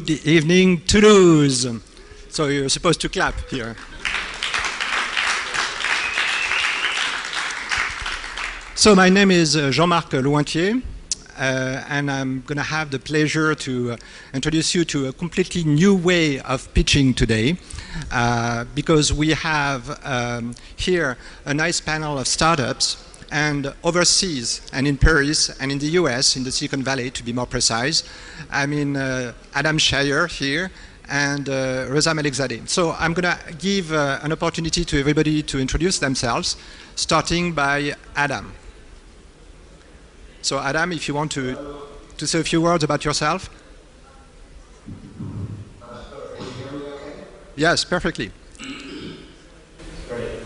Good evening, Toulouse. So you're supposed to clap here. So my name is Jean-Marc Louintier, and I'm going to have the pleasure to introduce you to a completely new way of pitching today, because we have here a nice panel of startups, and overseas, and in Paris, and in the US, in the Silicon Valley to be more precise. I mean, Adam Shire here, and Reza Malikzadeh. So I'm going to give an opportunity to everybody to introduce themselves, starting by Adam. So Adam, if you want to say a few words about yourself. Can you hear me okay? Yes, perfectly. Great.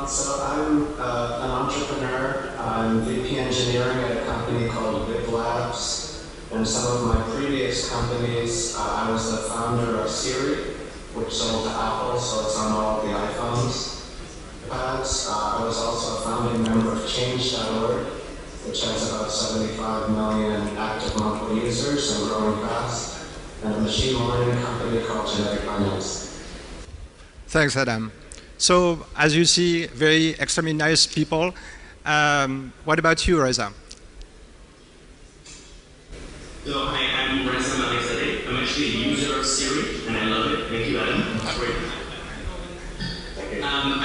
So I'm an entrepreneur. I'm VP engineering at a company called Big Labs. And some of my previous companies, I was the founder of Siri, which sold to Apple, so it's on all of the iPhones. I was also a founding member of Change.org, which has about 75 million active monthly users and growing fast, and a machine learning company called Genetic Finance. Thanks, Adam. So, as you see, very extremely nice people. What about you, Reza? So, hi, I'm Reza Malikzadeh. I'm actually a user of Siri, and I love it. Thank you, Adam. It's great. I'm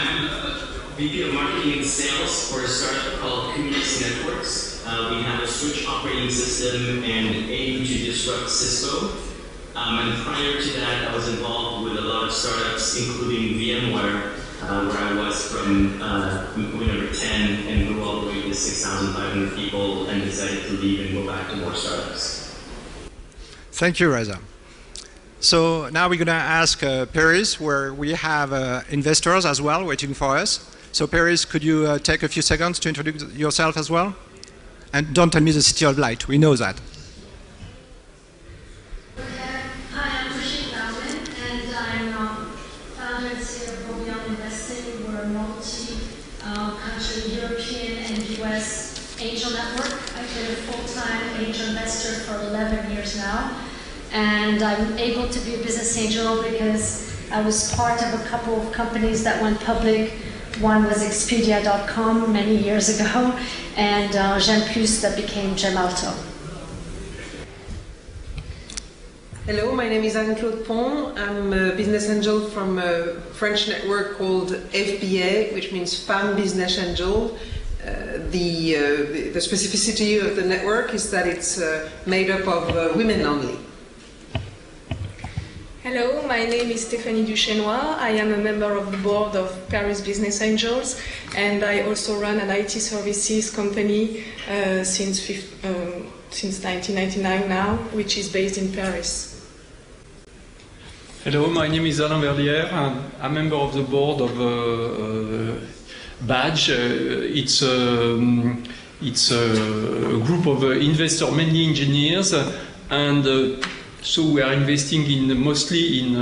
VP of Marketing and Sales for a startup called Communix Networks. We have a switch operating system and aim to disrupt Cisco. And prior to that, I was involved with a lot of startups, including VMware, where I was from number 10 and grew all the way to 6,500 people and decided to leave and go back to more startups. Thank you, Reza. So now we're going to ask Paris, where we have investors as well waiting for us. So Paris, could you take a few seconds to introduce yourself as well? And don't tell me the City of Light, we know that. Hi, I'm Rashid Bowman, and I'm founder and CEO of Beyond Investing. We're a multi-country European and US angel network. I've been a full-time angel investor for 11 years now, and I'm able to be a business angel because I was part of a couple of companies that went public. One was Expedia.com many years ago, and Gem Plus that became Gemalto. Hello, my name is Anne-Claude Pont. I'm a business angel from a French network called FBA, which means Femme Business Angel. The specificity of the network is that it's made up of women only. Hello, my name is Stéphanie Duchesnois. I am a member of the board of Paris Business Angels, and I also run an IT services company since 1999 now, which is based in Paris. Hello, my name is Alain Verlière. I'm a member of the board of Badge. It's a group of investor, mainly engineers, and so we are investing mostly in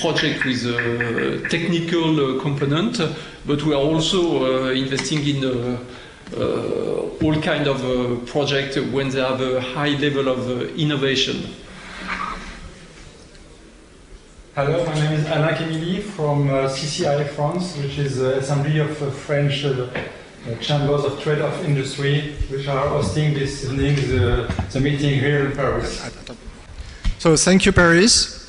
projects with a technical component, but we are also investing in all kind of projects when they have a high level of innovation. Hello, my name is Alain Camilly from CCI France, which is the Assembly of French Chambers of Trade of Industry, which are hosting this evening the meeting here in Paris. So thank you, Paris.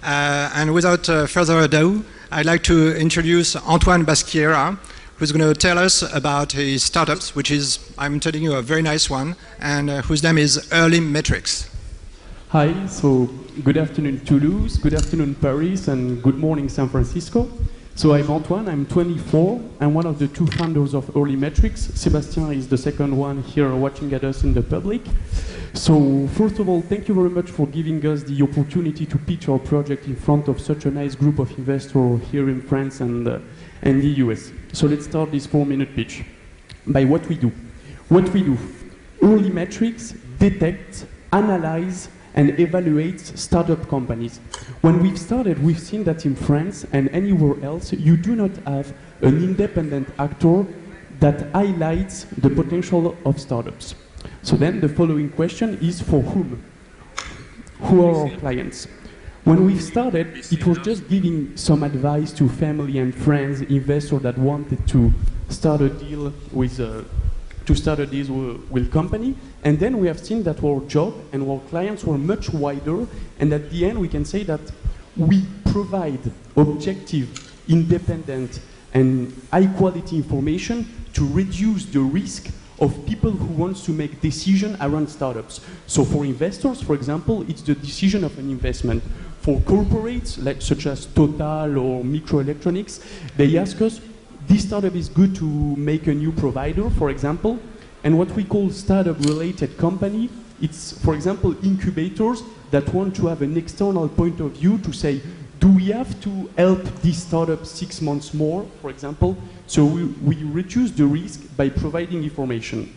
And without further ado, I'd like to introduce Antoine Basquiera, who's going to tell us about his startups, which is, I'm telling you, a very nice one, and whose name is Early Metrics. Hi, so good afternoon Toulouse, good afternoon Paris, and good morning San Francisco. So I'm Antoine, I'm 24, I'm one of the two founders of Early Metrics. Sébastien is the second one here watching at us in the public. So first of all, thank you very much for giving us the opportunity to pitch our project in front of such a nice group of investors here in France and the US. So let's start this 4-minute pitch by what we do. What we do, Early Metrics detects, analyze, and evaluates startup companies. When we've started, we've seen that in France and anywhere else, you do not have an independent actor that highlights the potential of startups. So then the following question is for whom? who are our clients? When we started, it was just giving some advice to family and friends, investors that wanted to start a deal with company. And then we have seen that our job and our clients were much wider. And at the end, we can say that we provide objective, independent, and high-quality information to reduce the risk of people who want to make decisions around startups. So for investors, for example, it's the decision of an investment. For corporates, like, such as Total or Microelectronics, they ask us, this startup is good to make a new provider, for example. And what we call startup-related company, it's, for example, incubators that want to have an external point of view to say, do we have to help this startup 6 months more, for example? So we reduce the risk by providing information.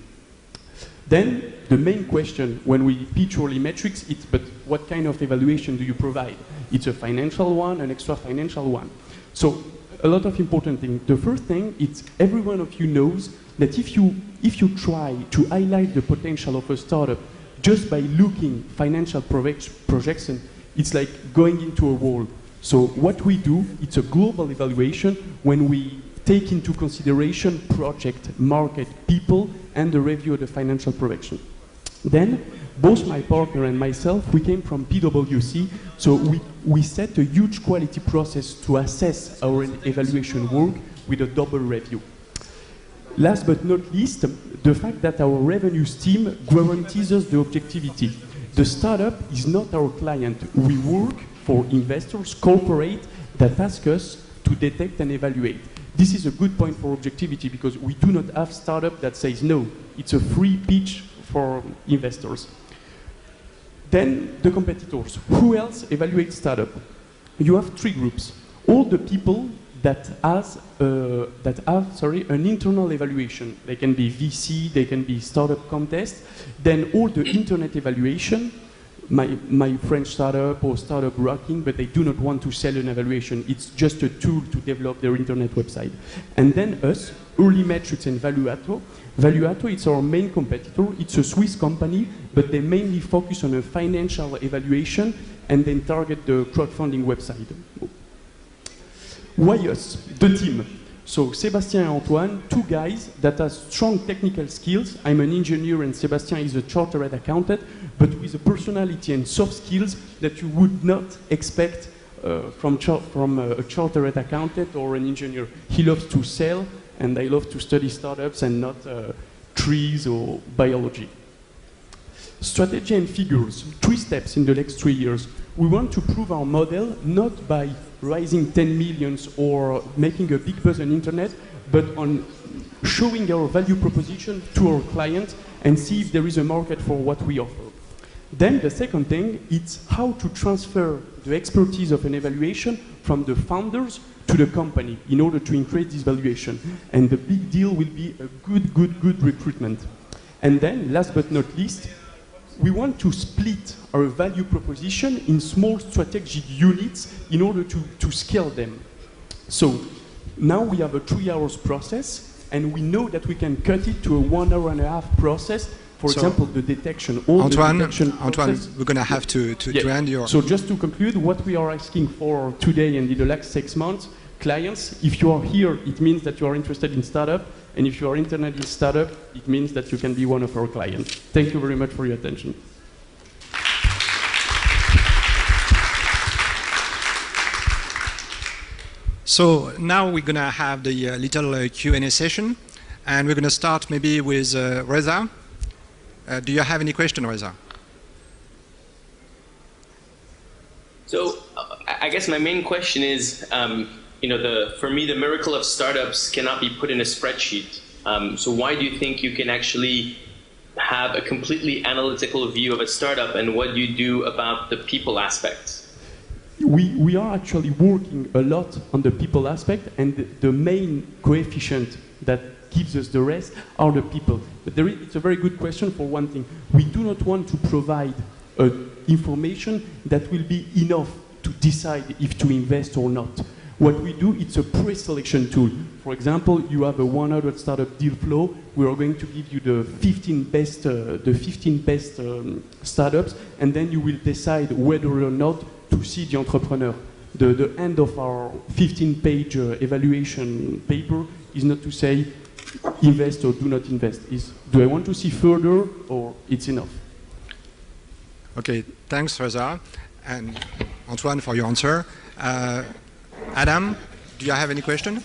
Then the main question when we pitch early metrics, it's but what kind of evaluation do you provide? It's a financial one, an extra financial one. So a lot of important things. The first thing, it's every one of you knows that if you try to highlight the potential of a startup just by looking financial projection, it's like going into a wall. So what we do, it's a global evaluation when we take into consideration project, market, people, and the review of the financial projection. Then, both my partner and myself, we came from PwC, so we set a huge quality process to assess our evaluation work with a double review. Last but not least, the fact that our revenues team guarantees us the objectivity. The startup is not our client. We work for investors, corporate, that ask us to detect and evaluate. This is a good point for objectivity because we do not have startup that says no. It's a free pitch for investors. Then the competitors. Who else evaluates startup? You have three groups. All the people that have an internal evaluation. They can be VC, they can be startup contest. Then all the internet evaluation. My French startup or startup rocking, but they do not want to sell an evaluation. It's just a tool to develop their internet website. And then us, Early Metrics and Valuato. Valuato, it's our main competitor. It's a Swiss company, but they mainly focus on a financial evaluation and then target the crowdfunding website. Why us? The team. So Sébastien and Antoine, two guys that have strong technical skills. I'm an engineer and Sébastien is a chartered accountant, but with a personality and soft skills that you would not expect from a chartered accountant or an engineer. He loves to sell, and I love to study startups and not trees or biology. Strategy and figures. 3 steps in the next 3 years. We want to prove our model not by raising 10 millions or making a big buzz on internet, but on showing our value proposition to our clients and see if there is a market for what we offer. Then the second thing, it's how to transfer the expertise of an evaluation from the founders to the company in order to increase this valuation. And the big deal will be a good recruitment. And then, last but not least, we want to split our value proposition in small strategic units in order to scale them. So now we have a 3 hours process, and we know that we can cut it to a 1 hour and a half process. For example, the detection. Antoine, process. we're going to have to end your... So just to conclude, what we are asking for today and in the last 6 months, clients, if you are here, it means that you are interested in startup, and if you are interested in startup, it means that you can be one of our clients. Thank you very much for your attention. So now we're going to have the little Q&A session, and we're going to start maybe with Reza. Do you have any question, Reza? So I guess my main question is, for me, the miracle of startups cannot be put in a spreadsheet. So why do you think you can actually have a completely analytical view of a startup, and what do you do about the people aspects? We are actually working a lot on the people aspect, and the main coefficient that gives us the rest are the people. But it's a very good question for one thing. We do not want to provide information that will be enough to decide if to invest or not. What we do, it's a pre-selection tool. For example, you have a 100 startup deal flow. We are going to give you the 15 best startups, and then you will decide whether or not to see the entrepreneur. The end of our 15-page evaluation paper is not to say invest or do not invest. Is do I want to see further or it's enough? Okay, thanks, Reza, and Antoine for your answer. Adam, do you have any question?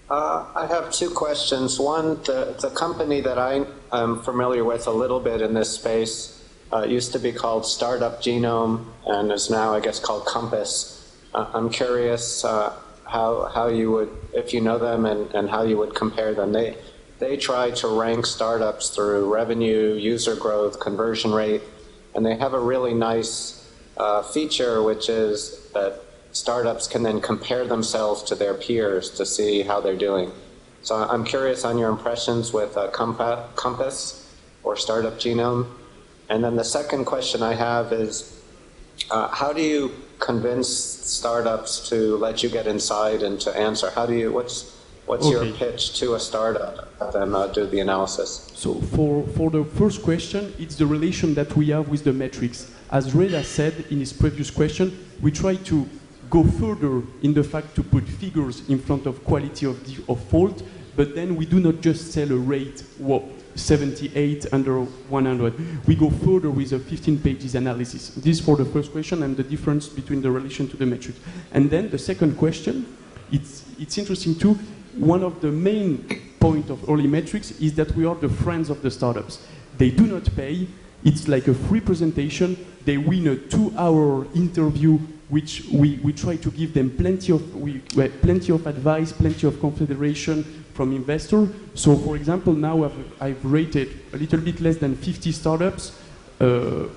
I have two questions. One, the company that I am familiar with a little bit in this space used to be called Startup Genome and is now, I guess, called Compass. I'm curious how you would, if you know them, and how you would compare them. They try to rank startups through revenue, user growth, conversion rate, and they have a really nice feature, which is that startups can then compare themselves to their peers to see how they're doing. So I'm curious on your impressions with Compass or Startup Genome. And then the second question I have is, how do you convince startups to let you get inside and to answer? How do you, what's your pitch to a startup and then do the analysis? So for the first question, it's the relation that we have with the metrics. As Reda said in his previous question, we try to go further in the fact to put figures in front of quality of fault, but then we do not just sell a rate 78 under 100. We go further with a 15 pages analysis. This is for the first question and the difference between the relation to the metric. And then the second question, it's interesting too. One of the main points of early metrics is that we are the friends of the startups. They do not pay. It's like a free presentation. They win a 2-hour interview, which we try to give them plenty of advice, plenty of consideration from investors. So for example, now I've rated a little bit less than 50 startups.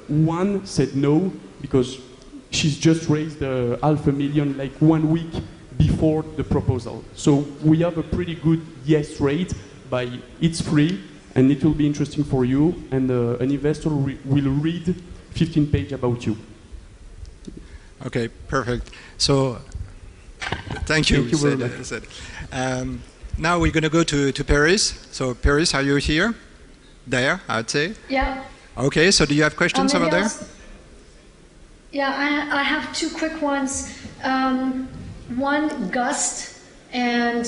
One said no, because she's just raised $500,000 like 1 week before the proposal. So we have a pretty good yes rate by it's free, and it will be interesting for you, and an investor will read 15 pages about you. Okay, perfect. So, thank you very much. Now we're going to go to Paris. So, Paris, are you here? There, I'd say. Yeah. Okay, so do you have questions over there? Yeah, I have two quick ones. One, Gust and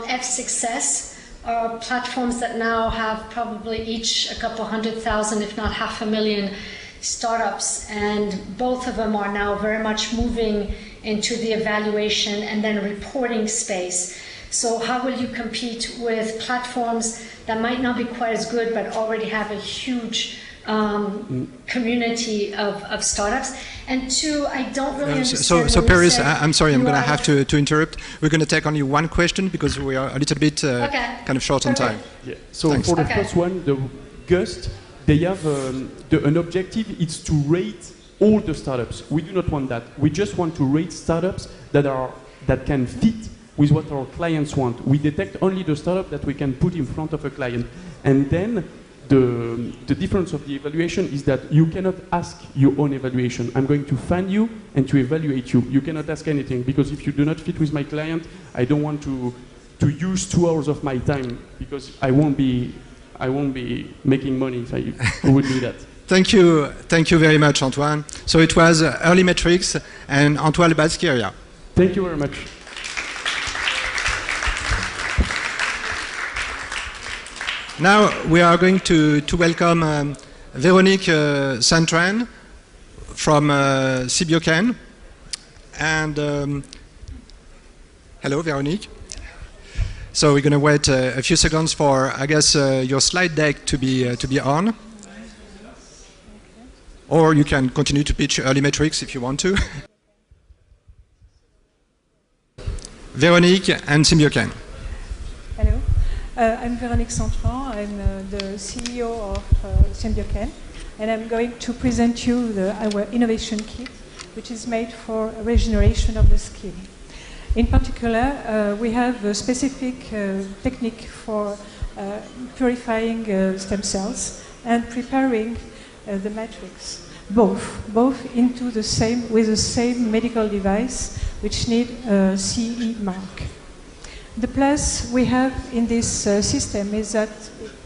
F-Success are platforms that now have probably each a couple 100,000, if not 500,000 startups, and both of them are now very much moving into the evaluation and then reporting space. So how will you compete with platforms that might not be quite as good but already have a huge community of startups? And two, I don't really understand. So Paris, I'm sorry, I'm going to have to interrupt. We're going to take only one question because we are a little bit kind of short on time. Yeah. So thanks. For the first one, the Gust, they have an objective. It's to rate all the startups. We do not want that. We just want to rate startups that can fit with what our clients want. We detect only the startup that we can put in front of a client, and then the difference of the evaluation is that you cannot ask your own evaluation. I'm going to find you and to evaluate you. You cannot ask anything, because if you do not fit with my client, I don't want to use 2 hours of my time, because I won't be making money if I would do that. Thank you very much, Antoine. So it was Early Metrics and Antoine Basquiria. Thank you very much. Now we are going to welcome Véronique Santran from Sibiocan. And hello, Véronique. So we're going to wait a few seconds for, I guess, your slide deck to be on. Or you can continue to pitch Early Metrics if you want to. Véronique and Sibiocan. Hello. I'm Véronique Santran. I'm the CEO of Sibiocan, and I'm going to present you our innovation kit, which is made for regeneration of the skin. In particular, we have a specific technique for purifying stem cells and preparing the matrix, both into with the same medical device, which need a CE mark. The plus we have in this system is that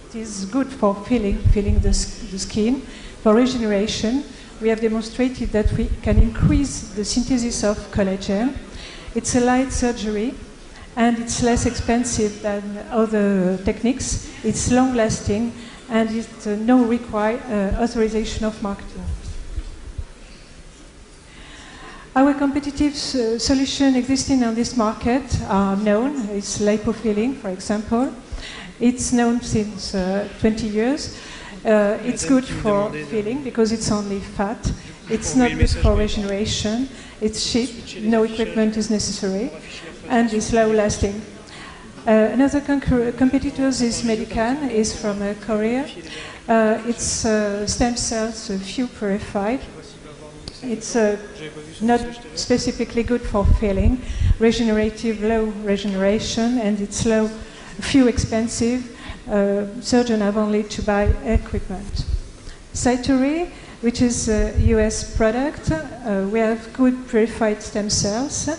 it is good for filling the skin, for regeneration. We have demonstrated that we can increase the synthesis of collagen. It's a light surgery, and it's less expensive than other techniques. It's long-lasting, and it no require authorization of marketing. Our competitive solution existing on this market are known. It's lipofilling, for example. It's known since 20 years. It's good for filling because it's only fat. It's not good for regeneration. It's cheap, no equipment is necessary, and it's low-lasting. Another competitor is Medican, is from Korea. It's stem cells, few purified. It's not specifically good for filling, regenerative, low regeneration, and it's few expensive. Surgeons have only to buy equipment. Cytori, which is a US product, we have good purified stem cells.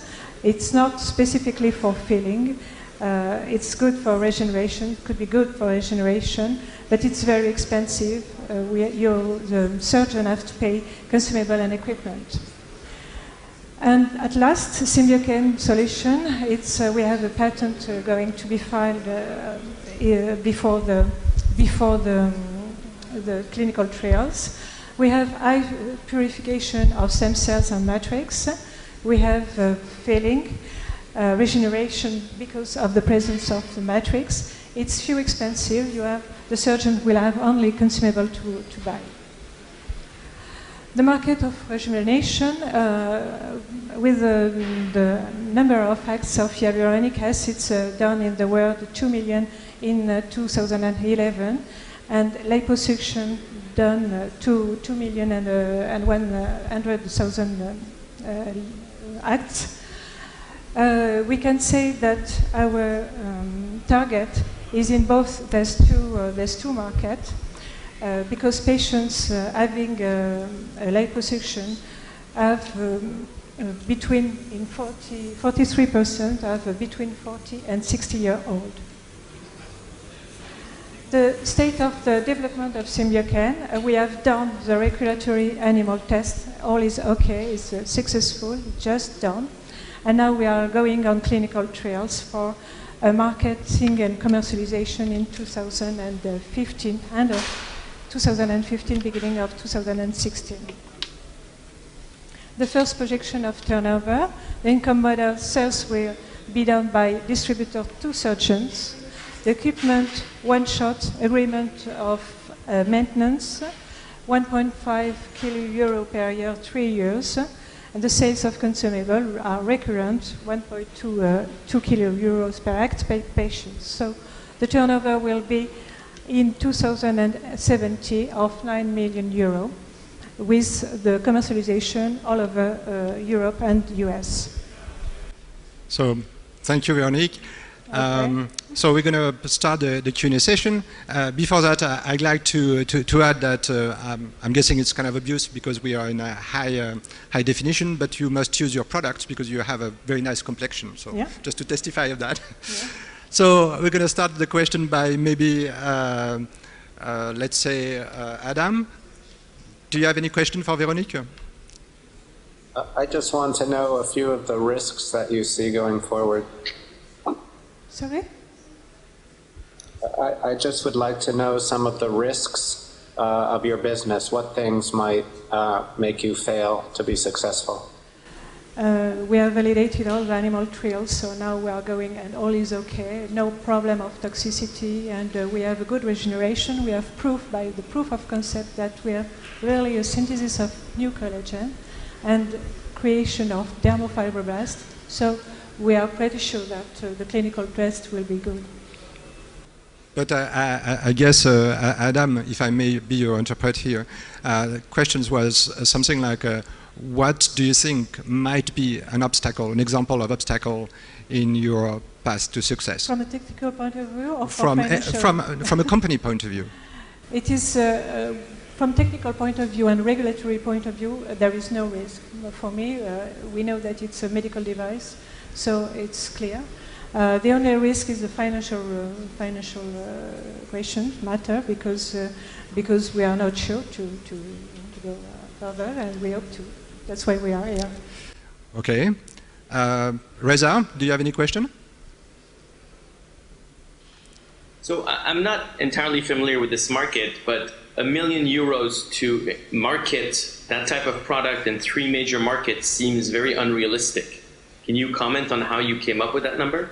It's not specifically for filling. It's good for regeneration, could be good for regeneration, but it's very expensive. The surgeon have to pay consumable and equipment. And at last, Symbiochen solution. We have a patent going to be filed before the clinical trials. We have high purification of stem cells and matrix. We have filling, regeneration because of the presence of the matrix. It's few expensive. The surgeon will have only consumable to buy. The market of rejuvenation, with the number of acts of hyaluronic acid done in the world, 2 million in 2011, and liposuction done 2 million and 100,000 acts. We can say that our target is in both these two markets. Because patients having a liposuction have 43% have between 40 and 60 years old. The state of the development of Symbiochen, we have done the regulatory animal test. All is okay, it's successful, just done. And now we are going on clinical trials for marketing and commercialization in 2015 and 2015, beginning of 2016. The first projection of turnover, the income model sales will be done by distributor to surgeons. The equipment, one-shot agreement of maintenance, 1.5 kilo per year, 3 years. And the sales of consumable are recurrent, 1.2 kilo euros per act per patient. So the turnover will be in 2070 of 9 million euro, with the commercialization all over Europe and US. So, thank you, Veronique. Okay. So we're going to start the Q&A session. Before that, I'd like to add that I'm guessing it's kind of obvious because we are in a high definition, but you must use your products because you have a very nice complexion. So yeah. Just to testify of that. Yeah. So we're going to start the question by maybe, let's say, Adam. Do you have any question for Veronique? I just want to know a few of the risks that you see going forward. Sorry? I just would like to know some of the risks of your business. What things might make you fail to be successful? We have validated all the animal trials, so now we are going and all is okay. No problem of toxicity, and we have a good regeneration. We have proof by the proof of concept that we have really a synthesis of new collagen and creation of dermofibroblasts. So we are pretty sure that the clinical test will be good. But I guess, Adam, if I may be your interpreter here, the question was something like, what do you think might be an obstacle, an example of obstacle in your path to success? From a technical point of view or from a company point of view? It is, from technical point of view and regulatory point of view, there is no risk. For me, we know that it's a medical device, so it's clear. The only risk is the financial question matter, because we are not sure to go further, and we hope to. That's why we are here. Okay. Reza, do you have any question? So I'm not entirely familiar with this market, but €1 million to market that type of product in 3 major markets seems very unrealistic. Can you comment on how you came up with that number?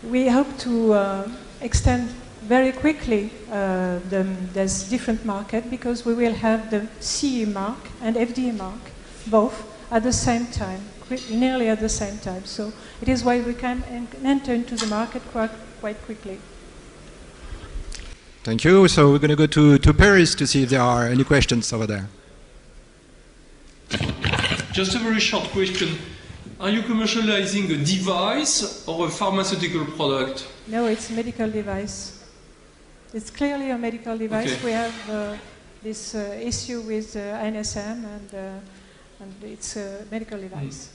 We hope to extend very quickly this different market, because we will have the CE mark and FDA mark both at the same time, nearly at the same time. So it is why we can enter into the market quite quickly. Thank you. So we're going to go to Paris to see if there are any questions over there. Just a very short question. Are you commercializing a device or a pharmaceutical product? No, it's a medical device. It's clearly a medical device. Okay. We have this issue with NSM, and it's a medical device.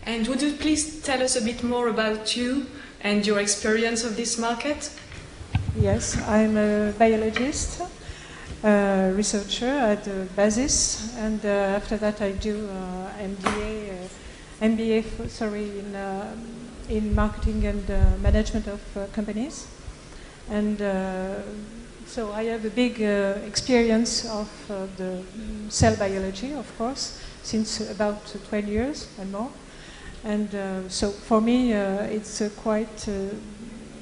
And would you please tell us a bit more about you and your experience of this market? Yes, I'm a biologist, researcher at BASIS, and after that I do MBA in marketing and management of companies. And so I have a big experience of the cell biology, of course, since about 20 years and more. And so for me, it's quite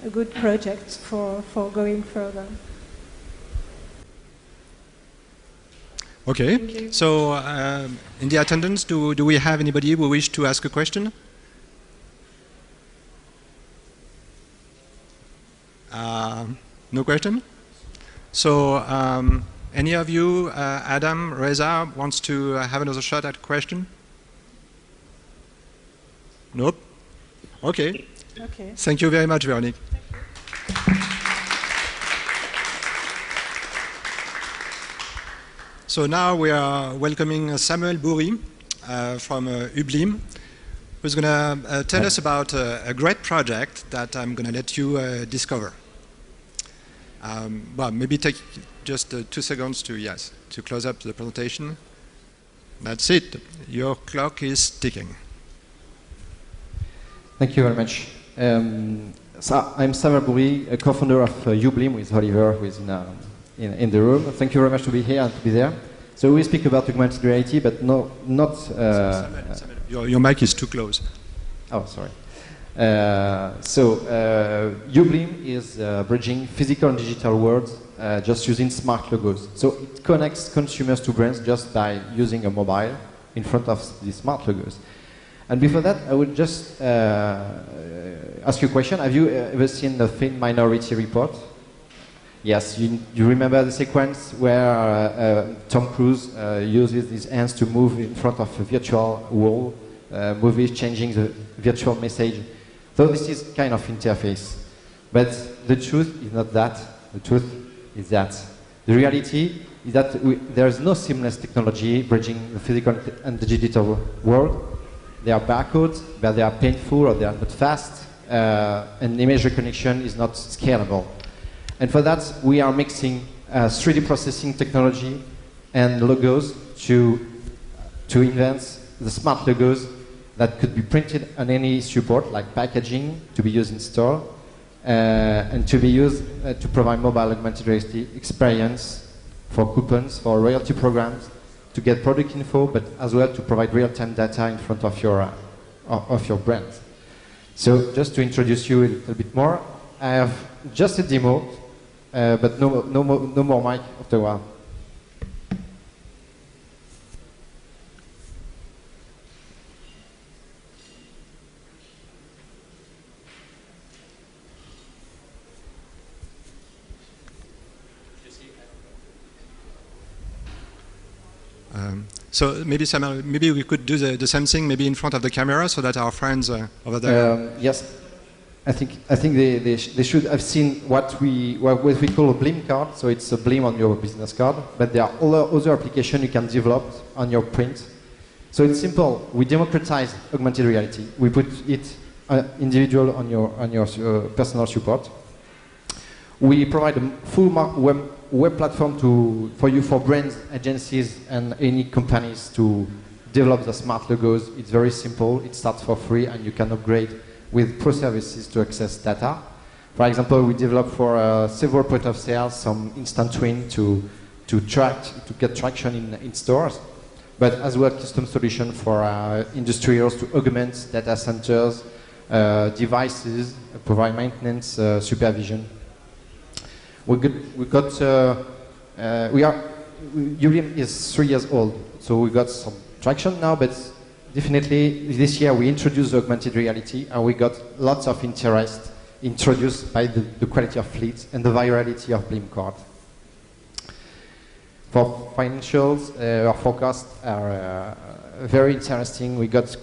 a good project for going further. Okay, so in the attendance, do we have anybody who wish to ask a question? No question? So any of you, Adam, Reza, wants to have another shot at a question? Nope? Okay. Okay. Thank you very much, Veronique. So now we are welcoming Samuel Bourri from Ublim, who's going to tell us about a great project that I'm going to let you discover. Well, maybe take just 2 seconds to close up the presentation. That's it. Your clock is ticking. Thank you very much. So I'm Samuel Bourri, a co-founder of Ublim with Oliver, who is in the room. Thank you very much to be here and to be there. So we speak about augmented reality, but not. Samuel, your mic is too close. Oh, sorry. Ublim is bridging physical and digital worlds just using smart logos. So it connects consumers to brands just by using a mobile in front of the smart logos. And before that, I would just ask you a question. Have you ever seen the Thin Minority Report? Yes, you remember the sequence where Tom Cruise uses his hands to move in front of a virtual wall, movies changing the virtual message. So this is kind of interface. But the truth is not that. The truth is that. The reality is that there is no seamless technology bridging the physical and the digital world. They are barcodes, but they are painful or they are not fast, and image recognition is not scalable. And for that, we are mixing 3D processing technology and logos to invent the smart logos that could be printed on any support, like packaging, to be used in store, and to be used to provide mobile augmented reality experience for coupons, for royalty programs, to get product info, but as well to provide real-time data in front of your brand. So just to introduce you a little bit more, I have just a demo, but no more mic after a while. So maybe Samuel, maybe we could do the same thing, maybe in front of the camera, so that our friends over there. Yes, I think they should have seen what we call a BLIM card. So it's a BLIM on your business card, but there are other applications you can develop on your print. So it's simple. We democratize augmented reality. We put it individual on your personal support. We provide a full web platform for brands, agencies, and any companies to develop the smart logos. It's very simple. It starts for free, and you can upgrade with pro services to access data. For example, we develop for several point of sale some instant twin to get traction in stores, but as well custom solution for industrials to augment data centers, devices, provide maintenance, supervision. UBM is 3 years old, so we got some traction now, but definitely this year we introduced augmented reality, and we got lots of interest introduced by the quality of fleet and the virality of BLIM card. For financials, our forecasts are very interesting. We got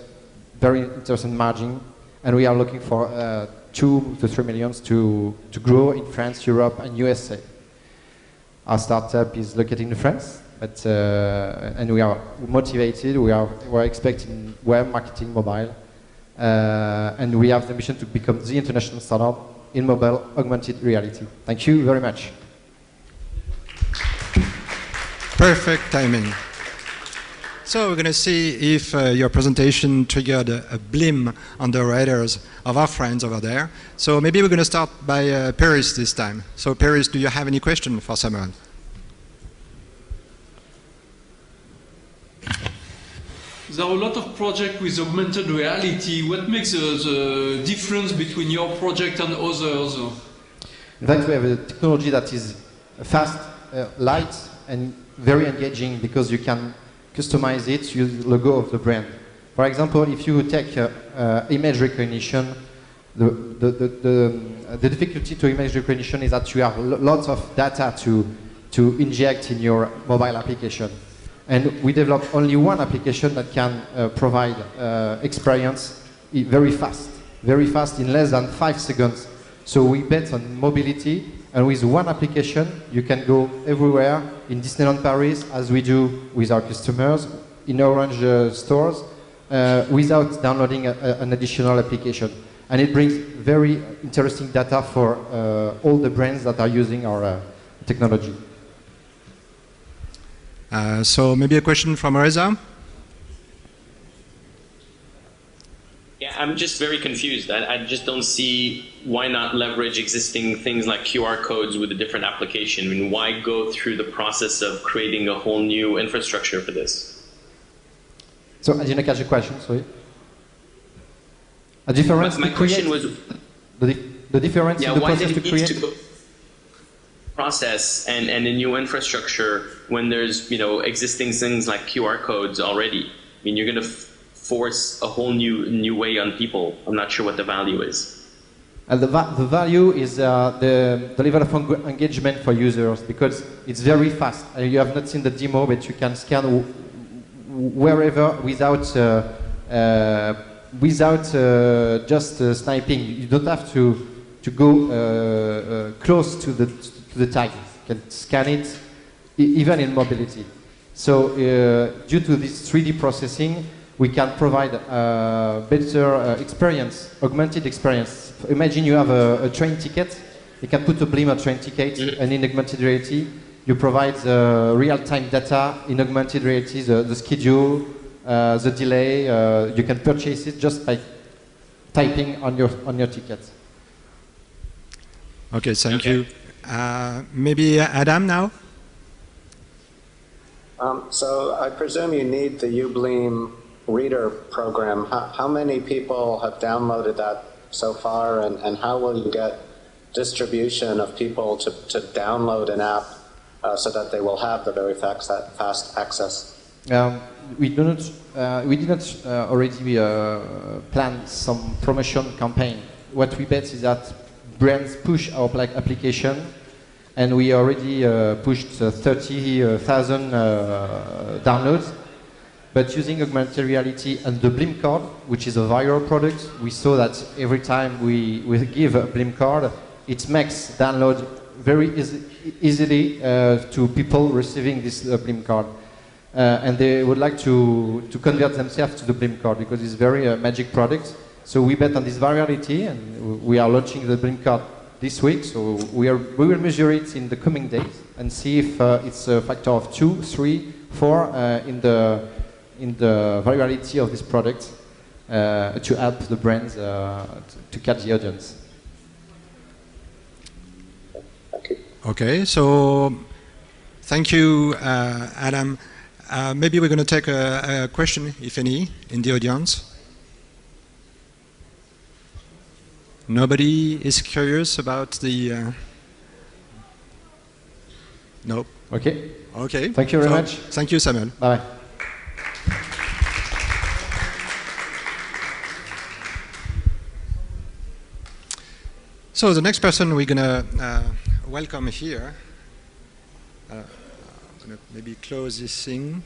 very interesting margin, and we are looking for 2 to 3 million to grow in France, Europe, and USA. Our startup is located in France, but and we are motivated. We're expecting web marketing, mobile, and we have the mission to become the international standard in mobile augmented reality. Thank you very much. Perfect timing. So we're going to see if your presentation triggered a BLIM on the radars of our friends over there. So maybe we're going to start by Paris this time. So Paris, do you have any question for someone? There are a lot of projects with augmented reality. What makes the difference between your project and others? In fact, we have a technology that is fast, light, and very engaging, because you can customize it, use the logo of the brand. For example, if you take image recognition, the difficulty to image recognition is that you have lots of data to inject in your mobile application. And we developed only one application that can provide experience very fast in less than 5 seconds. So we bet on mobility, and with one application you can go everywhere in Disneyland Paris, as we do with our customers, in Orange stores, without downloading an additional application. And it brings very interesting data for all the brands that are using our technology. So maybe a question from Reza? Yeah, I'm just very confused. I just don't see why not leverage existing things like QR codes with a different application. I mean, why go through the process of creating a whole new infrastructure for this? So I didn't catch your question, sorry. A difference my question was the difference in the process to create. Process and a new infrastructure when there's existing things like QR codes already. I mean, you're going to force a whole new way on people. I'm not sure what the value is. And the value is the level of engagement for users, because it's very fast. You have not seen the demo, but you can scan wherever without just sniping. You don't have to go close to the tag. You can scan it even in mobility. So due to this 3D processing, we can provide a better experience, augmented experience. Imagine you have a train ticket. You can put a BLIM on train ticket, and in augmented reality, you provide real-time data in augmented reality, the schedule, the delay. You can purchase it just by typing on your ticket. Okay, thank you. Maybe Adam now? So I presume you need the UBLIM reader program. How many people have downloaded that so far, and how will you get distribution of people to download an app so that they will have the very fast access? We did not already plan some promotion campaign. What we bet is that brands push our application, and we already pushed 30,000 downloads. But using augmented reality and the Blim card, which is a viral product, we saw that every time we give a Blim card, it makes download very easily to people receiving this Blim card. And they would like to convert themselves to the Blim card because it's very magic product. So we bet on this virality, and we are launching the Blim card this week. So we will measure it in the coming days and see if it's a factor of 2, 3, 4 in the virality of this product to help the brands to catch the audience. Okay, so thank you, Adam. Maybe we're going to take a question, if any, in the audience. Nobody is curious about the... No. Okay. Okay. Thank you very much. Thank you, Samuel. Bye. So the next person we're going to welcome here, I'm going to maybe close this thing,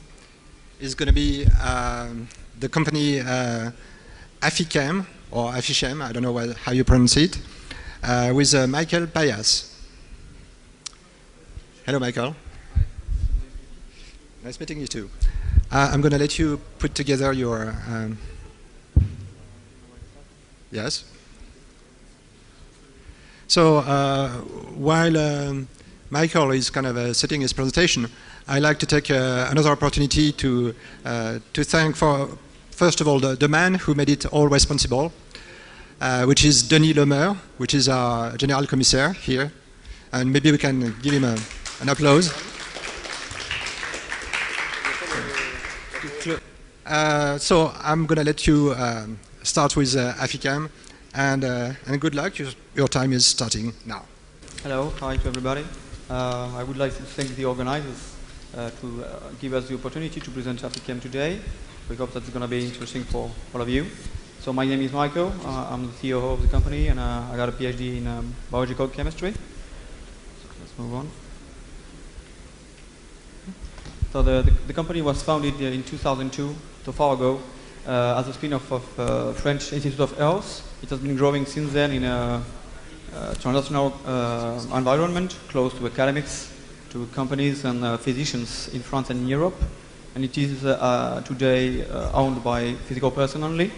is going to be the company Aficam, or Afichem, I don't know how you pronounce it, with Michael Payas. Hello, Michael. Hi. Nice meeting you too. I'm going to let you put together your... yes? So while Michael is kind of setting his presentation, I'd like to take another opportunity to thank first of all the man who made it all responsible, which is Denis Lemaire, which is our General Commissaire here. And maybe we can give him an applause. So I'm going to let you start with Aficam. And good luck, your time is starting now. Hello, hi to everybody. I would like to thank the organizers to give us the opportunity to present Aficam today. We hope that's going to be interesting for all of you. So my name is Michael, I'm the CEO of the company, and I got a PhD in biological chemistry. So let's move on. So the company was founded in 2002, so far ago, as a spin-off of French Institute of Health. It has been growing since then in a transnational environment, close to academics, to companies and physicians in France and in Europe. And it is today owned by physical person only.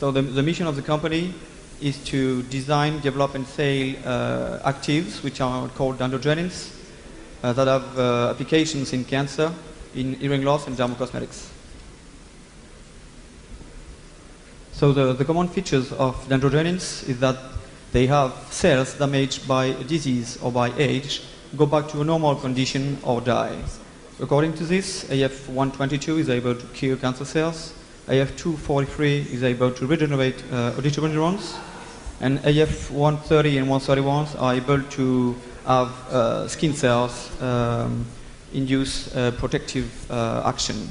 So the mission of the company is to design, develop and sell actives, which are called androgenins, that have applications in cancer, in hearing loss and dermocosmetics. So the common features of androgenins is that they have cells damaged by a disease or by age, go back to a normal condition or die. According to this, AF122 is able to kill cancer cells, AF243 is able to regenerate auditory neurons, and AF130 and 131 are able to have skin cells induce protective action.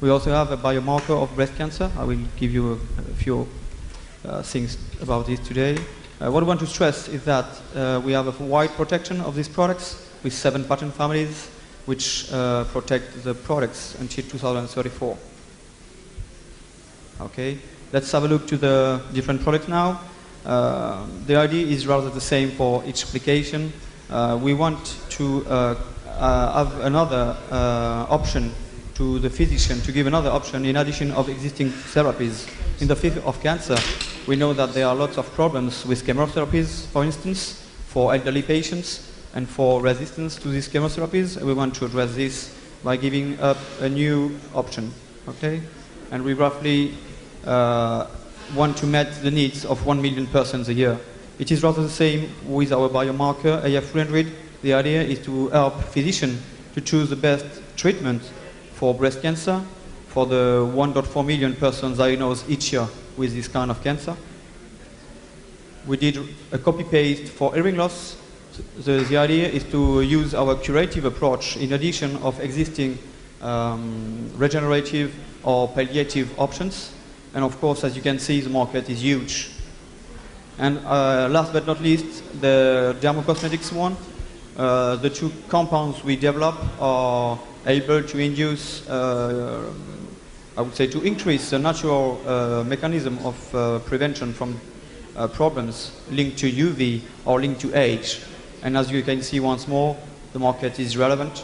We also have a biomarker of breast cancer. I will give you a few things about this today. What I want to stress is that we have a wide protection of these products with 7 patent families which protect the products until 2034. Okay, let's have a look to the different products now. The idea is rather the same for each application. We want to have another option to the physician, to give another option in addition of existing therapies. In the field of cancer, we know that there are lots of problems with chemotherapies, for instance, for elderly patients, and for resistance to these chemotherapies. We want to address this by giving up a new option, okay? And we roughly want to meet the needs of 1 million persons a year. It is rather the same with our biomarker, AF300. The idea is to help physicians to choose the best treatment for breast cancer, for the 1.4 million persons diagnosed each year with this kind of cancer. We did a copy-paste for hearing loss. The idea is to use our curative approach in addition of existing regenerative or palliative options. And of course, as you can see, the market is huge. And last but not least, the dermocosmetics one. The 2 compounds we develop are able to induce I would say, to increase the natural mechanism of prevention from problems linked to UV or linked to age. And as you can see once more, the market is relevant.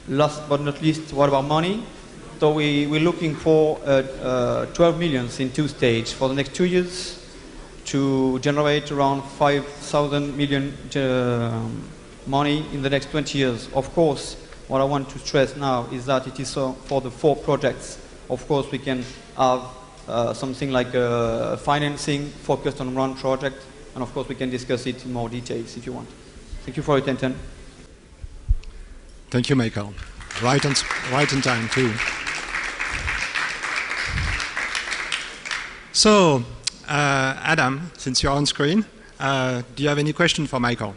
Last but not least, what about money? So we're looking for 12 million in 2 stages for the next 2 years to generate around 5,000 million money in the next 20 years. Of course, what I want to stress now is that it is for the 4 projects. Of course, we can have something like financing focused on one project, and of course we can discuss it in more details if you want. Thank you for your attention. Thank you, Michael. Right in time too. So, Adam, since you're on screen, do you have any question for Michael?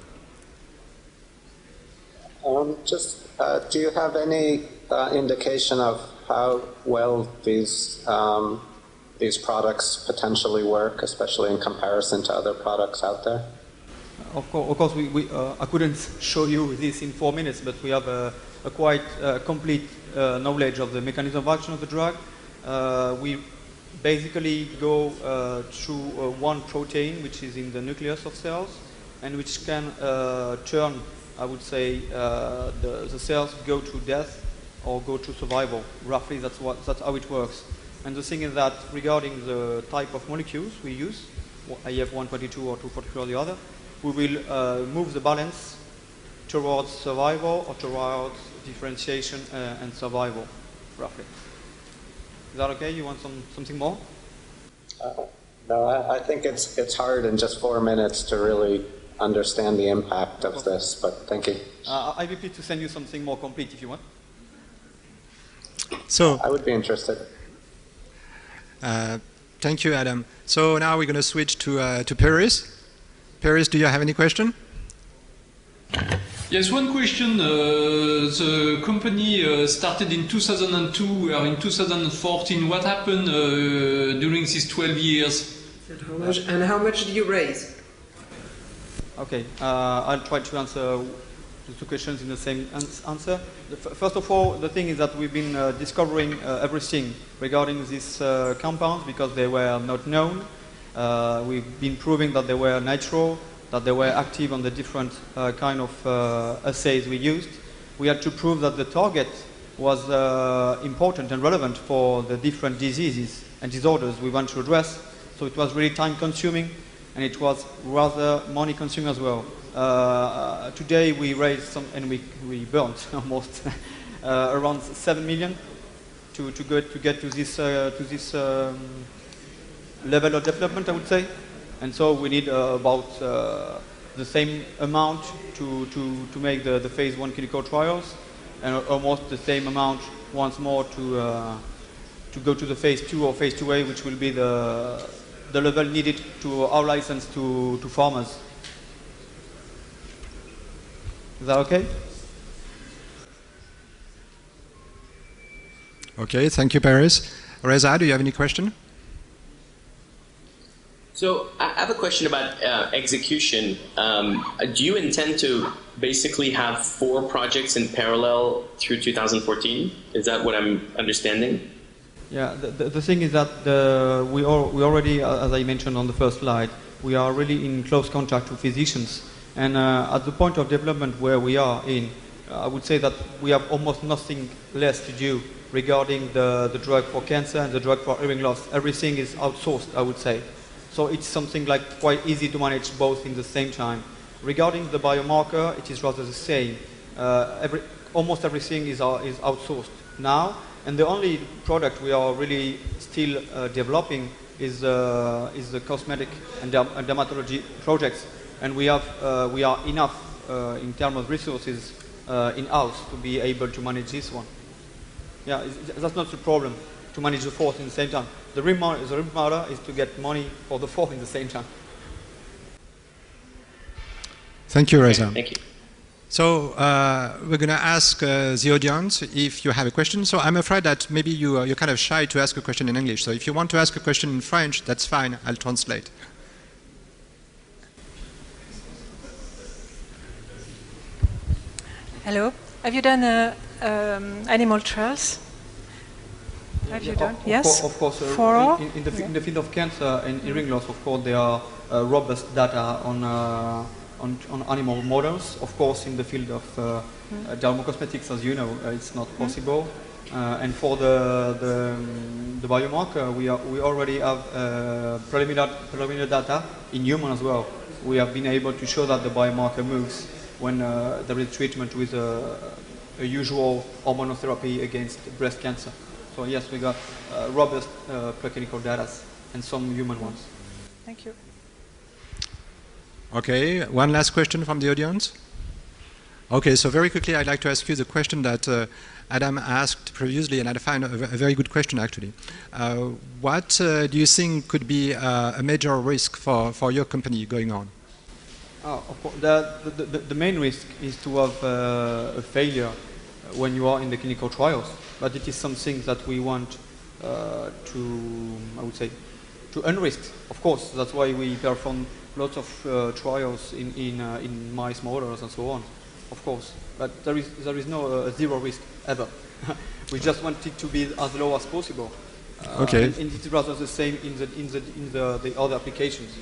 Do you have any indication of how well these products potentially work, especially in comparison to other products out there? Of course, I couldn't show you this in 4 minutes, but we have a quite complete knowledge of the mechanism of action of the drug. We basically go through one protein which is in the nucleus of cells and which can turn, I would say, the cells go to death or go to survival. Roughly, that's how it works. And the thing is that regarding the type of molecules we use, IF-122 or 243 or the other, we will move the balance towards survival or towards differentiation and survival, roughly. Is that okay? You want something more? No, I think it's hard in just 4 minutes to really understand the impact of this, but thank you. I'd be pleased to send you something more complete if you want. So I would be interested. Thank you, Adam. So now we're going to switch to Paris. Paris, do you have any question? Yes, one question. The company started in 2002 or in 2014. What happened during these 12 years? And how much did you raise? Okay, I'll try to answer the 2 questions in the same answer. First of all, the thing is that we've been discovering everything regarding these compounds because they were not known. We've been proving that they were natural, that they were active on the different kind of assays we used. We had to prove that the target was important and relevant for the different diseases and disorders we want to address. So it was really time consuming and it was rather money consuming as well. Today we raised some, and we burnt almost around 7 million to get to this level of development, I would say. And so we need about the same amount to make the phase 1 clinical trials, and almost the same amount once more to go to the phase 2 or phase 2A, which will be the level needed to our license to farmers. Is that okay? Okay, thank you, Paris. Reza, do you have any question? So I have a question about execution. Do you intend to basically have 4 projects in parallel through 2014? Is that what I'm understanding? Yeah, the thing is that we already, as I mentioned on the first slide, we are really in close contact with physicians. And at the point of development where we are in, I would say that we have almost nothing less to do regarding the drug for cancer and the drug for hearing loss. Everything is outsourced, I would say. So it's something like quite easy to manage both in the same time. Regarding the biomarker, it is rather the same. Almost everything is outsourced now, and the only product we are really still developing is the cosmetic and dermatology projects, and we are enough in terms of resources in-house to be able to manage this one. Yeah, that's not the problem, to manage the 4th in the same time. The real matter is to get money for the 4th in the same time. Thank you, Reza. Thank you. So we're going to ask the audience if you have a question. So I'm afraid that maybe you're kind of shy to ask a question in English. So if you want to ask a question in French, that's fine. I'll translate. Hello. Have you done animal trials? Have you done? Yes. Of course. For in the field of cancer and hearing loss, of course, there are robust data on animal models. Of course, in the field of dermocosmetics, as you know, it's not possible. And for the biomarker, we already have preliminary data in human as well. We have been able to show that the biomarker moves when there is treatment with a usual hormonal therapy against breast cancer. So yes, we got robust preclinical data and some human ones. Thank you. Okay, one last question from the audience. Okay, so very quickly, I'd like to ask you the question that Adam asked previously, and I find a very good question actually. What do you think could be a major risk for your company going on? Of course, the main risk is to have a failure when you are in the clinical trials. But it is something that we want to unrisk. Of course, that's why we perform lots of trials in mice models and so on. Of course, but there is no zero risk ever. We just want it to be as low as possible. Okay. And it's rather the same in the other applications.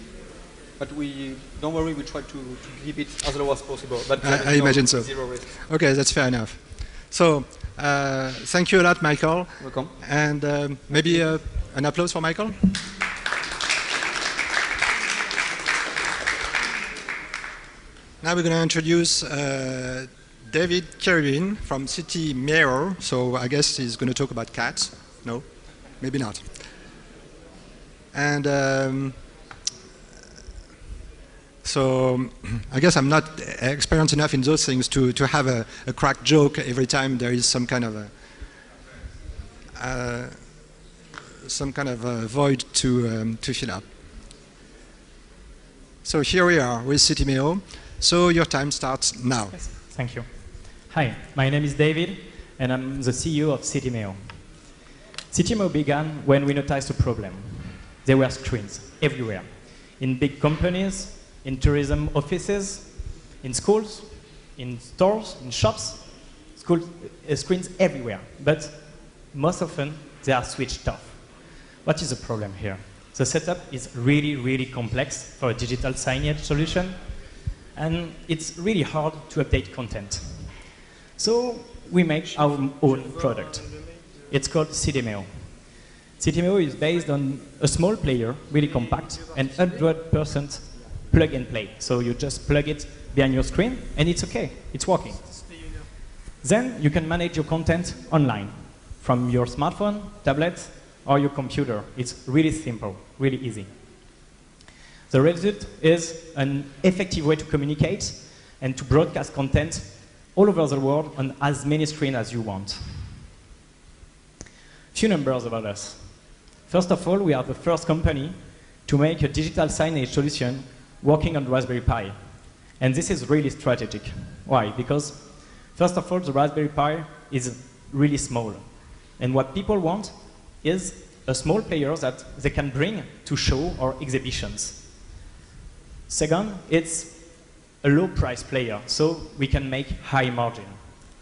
But we don't worry. We try to keep it as low as possible. But I imagine so. Zero risk. Okay, that's fair enough. So thank you a lot, Michael. Welcome. And maybe an applause for Michael. Now we're going to introduce David Caribbean from City Mirror. So I guess he's going to talk about cats. No, maybe not. And so I guess I'm not experienced enough in those things to have a crack joke every time there is some kind of a void to fill up. So here we are with City Mirror. So your time starts now. Yes, thank you. Hi, my name is David, and I'm the CEO of Citimeo. Citimeo began when we noticed a problem. There were screens everywhere, in big companies, in tourism offices, in schools, in stores, in shops, screens everywhere. But most often, they are switched off. What is the problem here? The setup is really, really complex for a digital signage solution, and it's really hard to update content. So we make our own product. It's called Citimeo. Citimeo is based on a small player, really compact, and 100% plug and play. So you just plug it behind your screen, and it's okay, it's working. Then you can manage your content online, from your smartphone, tablet, or your computer. It's really simple, really easy. The result is an effective way to communicate and to broadcast content all over the world on as many screens as you want. Few numbers about us. First of all, we are the first company to make a digital signage solution working on Raspberry Pi. And this is really strategic. Why? Because, first of all, the Raspberry Pi is really small. And what people want is a small player that they can bring to show or exhibitions. Second, it's a low price player, so we can make high margin.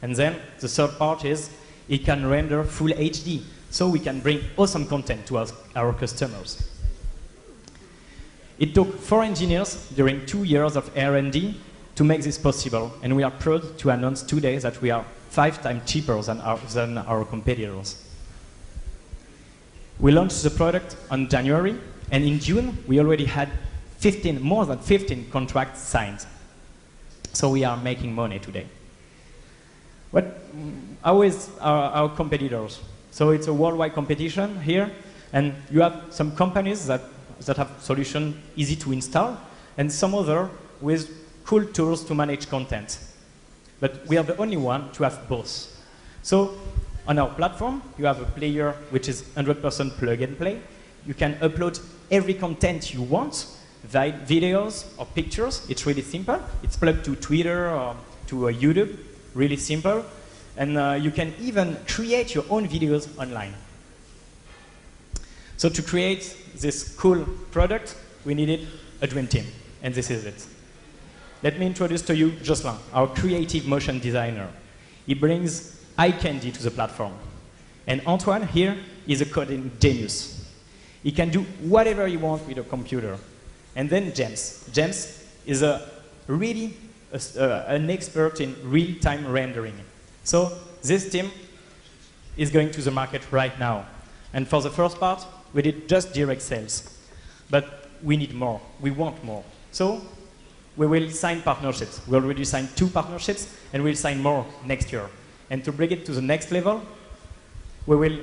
And then the third part is it can render full HD, so we can bring awesome content to our customers. It took 4 engineers during 2 years of R&D to make this possible, and we are proud to announce today that we are 5 times cheaper than our competitors. We launched the product on January, and in June we already had more than 15 contracts signed. So we are making money today. How is our competitors? So it's a worldwide competition here, and you have some companies that have solutions easy to install, and some other with cool tools to manage content. But we are the only one to have both. So on our platform, you have a player which is 100% plug and play. You can upload every content you want, videos or pictures. It's really simple. It's plugged to Twitter or to YouTube, really simple. And you can even create your own videos online. So to create this cool product, we needed a dream team, and this is it. Let me introduce to you Jocelyn, our creative motion designer. He brings eye candy to the platform. And Antoine here is a coding genius. He can do whatever he wants with a computer. And then James. James is really an expert in real-time rendering. So this team is going to the market right now. And for the first part, we did just direct sales. But we need more. We want more. So we will sign partnerships. We already signed 2 partnerships, and we'll sign more next year. And to bring it to the next level, we will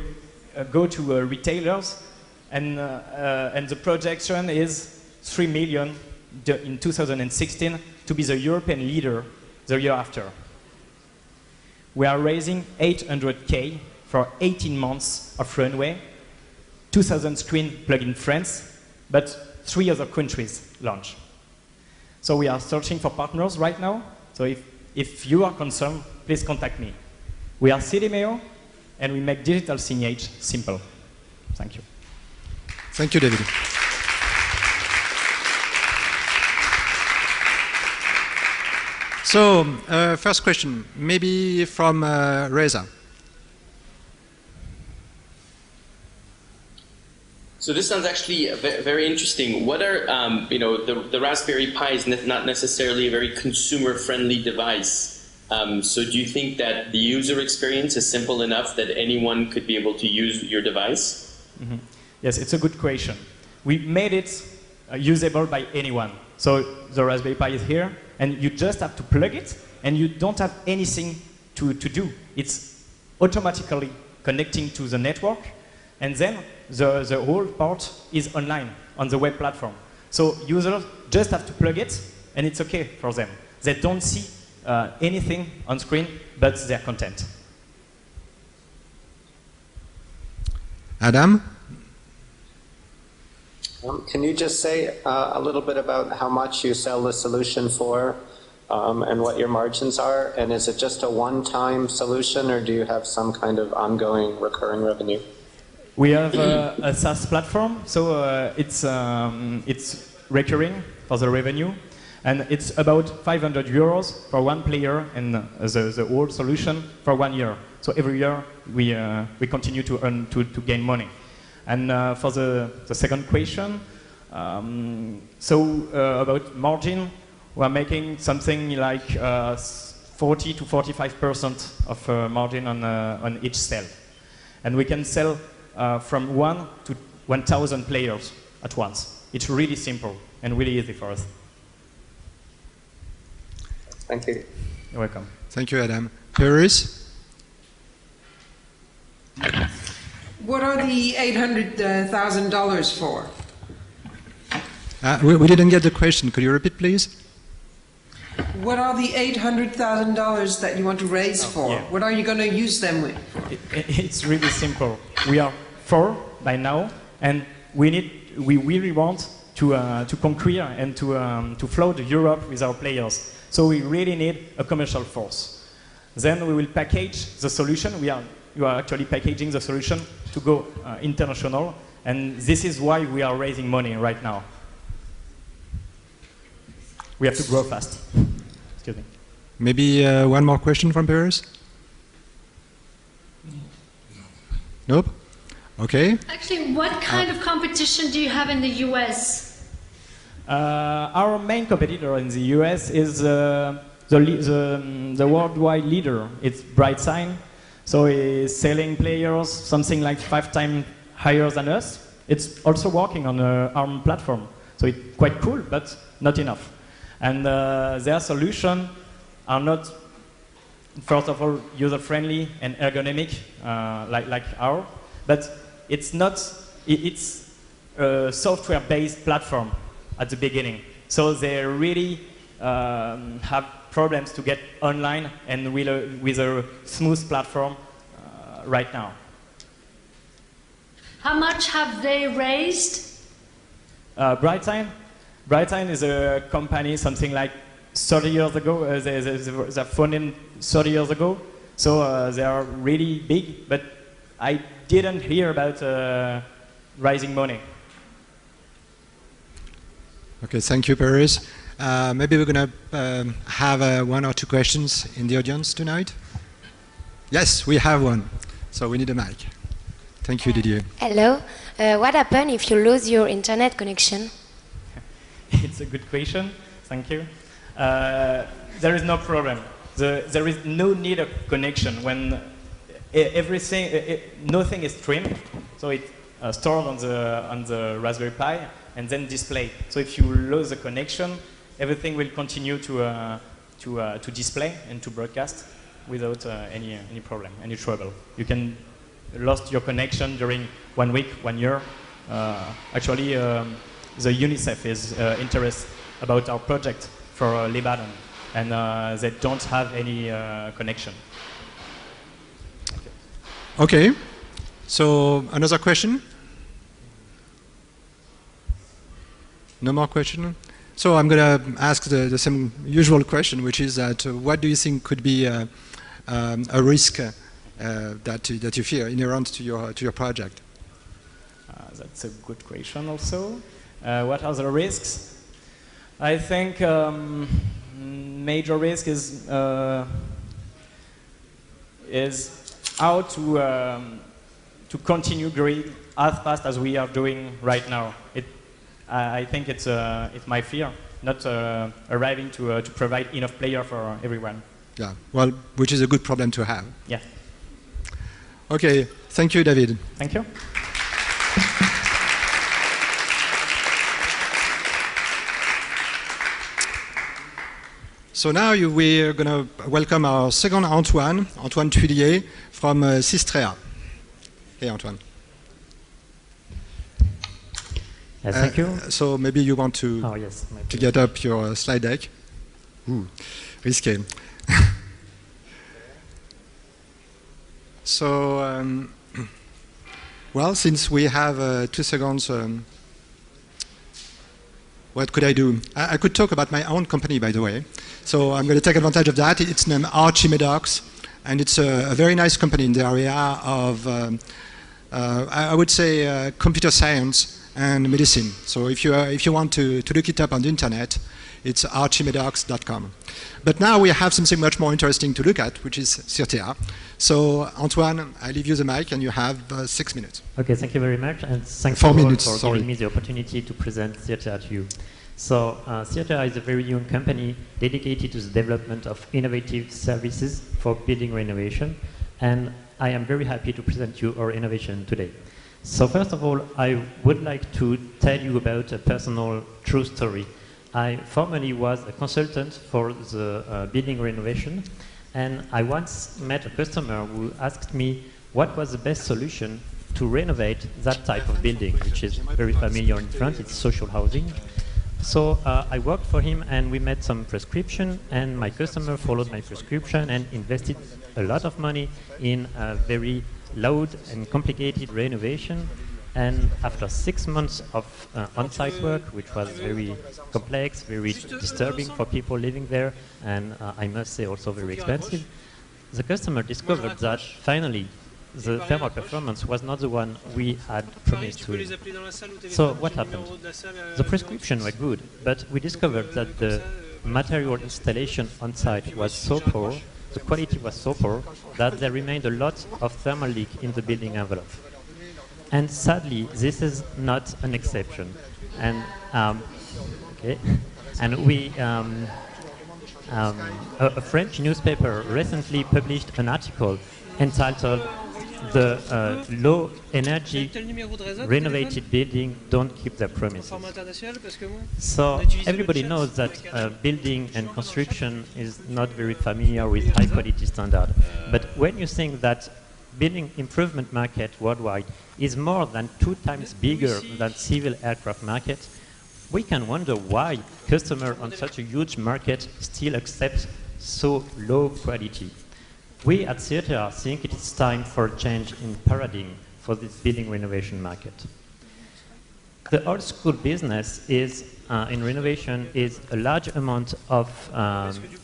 go to retailers, and the projection is 3 million in 2016 to be the European leader the year after. We are raising 800K for 18 months of runway, 2,000 screens plug in France, but 3 other countries launch. So we are searching for partners right now. So if you are concerned, please contact me. We are Sélection, and we make digital signage simple. Thank you. Thank you, David. So, first question, maybe from Reza. So this sounds actually very interesting. What are, the Raspberry Pi is not necessarily a very consumer-friendly device. So do you think that the user experience is simple enough that anyone could be able to use your device? Mm-hmm. Yes, it's a good question. We made it usable by anyone. So the Raspberry Pi is here, and you just have to plug it, and you don't have anything to do. It's automatically connecting to the network, and then the whole part is online on the web platform. So users just have to plug it, and it's okay for them. They don't see anything on screen but their content. Adam? Can you just say a little bit about how much you sell the solution for and what your margins are? And is it just a one-time solution, or do you have some kind of ongoing recurring revenue? We have a SaaS platform, so it's recurring for the revenue. And it's about 500 euros for one player, and the whole solution for 1 year. So every year we continue to earn to gain money. And for the second question, about margin, we're making something like 40 to 45% of margin on each sale, and we can sell from 1 to 1,000 players at once. It's really simple and really easy for us. Thank you. You're welcome. Thank you, Adam. Paris? What are the $800,000 for? We didn't get the question. Could you repeat, please? What are the $800,000 that you want to raise for? Yeah. What are you going to use them with? It's really simple. We are 4 by now, and we really want to conquer and to float Europe with our players. So we really need a commercial force. Then we will package the solution. You are actually packaging the solution to go international, and this is why we are raising money right now. We have to grow fast. Excuse me. Maybe one more question from Paris? Nope? Okay. Actually, what kind of competition do you have in the US? Our main competitor in the US is the worldwide leader. It's BrightSign. So it's selling players something like 5 times higher than us. It's also working on an ARM platform. So it's quite cool, but not enough. And their solutions are not, first of all, user-friendly and ergonomic like ours, but it's a software-based platform at the beginning. So they really have problems to get online and with a smooth platform right now. How much have they raised? BrightSign is a company something like 30 years ago. They founded 30 years ago. So they are really big, but I didn't hear about raising money. Okay, thank you, Paris. Maybe we're going to have 1 or 2 questions in the audience tonight. Yes, we have one. So we need a mic. Thank you, Didier. Hello. What happens if you lose your internet connection? It's a good question. Thank you. There is no problem. There is no need of connection when everything, nothing is streamed. So it's stored on the Raspberry Pi and then displayed. So if you lose the connection, everything will continue to display and to broadcast without any problem, any trouble. You can lost your connection during 1 week, 1 year. Actually, the UNICEF is interested about our project for Lebanon, and they don't have any connection. Okay. So another question? No more question? So I'm going to ask the same usual question, which is that what do you think could be a risk that you fear inherent to your project? That's a good question also. What are the risks? I think major risk is how to continue growing as fast as we are doing right now. I think it's my fear, not arriving to provide enough player for everyone. Yeah, well, which is a good problem to have. Yeah. Okay, thank you, David. Thank you. So now we are going to welcome our second Antoine Tuillier from Sistrea. Hey, Antoine. Thank you. So maybe you want to, to get up your slide deck. Ooh, risqué. So, well, since we have 2 seconds, what could I do? I could talk about my own company, by the way. So I'm going to take advantage of that. It's named Archimedox, and it's a very nice company in the area of, I would say, computer science and medicine. So if you want to look it up on the internet, it's archimedox.com. But now we have something much more interesting to look at, which is Cirtea. So Antoine, I leave you the mic, and you have 6 minutes. Okay, thank you very much, and thanks for giving me the opportunity to present Cirtea to you. So Cirtea is a very young company dedicated to the development of innovative services for building renovation, and I am very happy to present you our innovation today. So first of all, I would like to tell you about a personal true story. I formerly was a consultant for the building renovation, and I once met a customer who asked me what was the best solution to renovate that type of building, which is very familiar in France. It's social housing. So I worked for him, and we made some prescription, and my customer followed my prescription and invested a lot of money in a very loud and complicated renovation. And after 6 months of on-site work, which was very complex, very disturbing for people living there, and I must say also very expensive, the customer discovered that finally the thermal performance was not the one we had promised to him. So what happened? The prescription were good, but we discovered that the material installation on-site was so poor, the quality was so poor, that there remained a lot of thermal leak in the building envelope. And sadly, this is not an exception. And and we, a French newspaper recently published an article entitled "The Low Energy Renovated Building Don't Keep Their Promises." So everybody knows that building and construction is not very familiar with high quality standard. But when you think that building improvement market worldwide is more than 2 times bigger than civil aircraft market, we can wonder why customers on such a huge market still accept so low quality. We at Cirtea think it is time for a change in paradigm for this building renovation market. The old school business is, in renovation, is a large amount of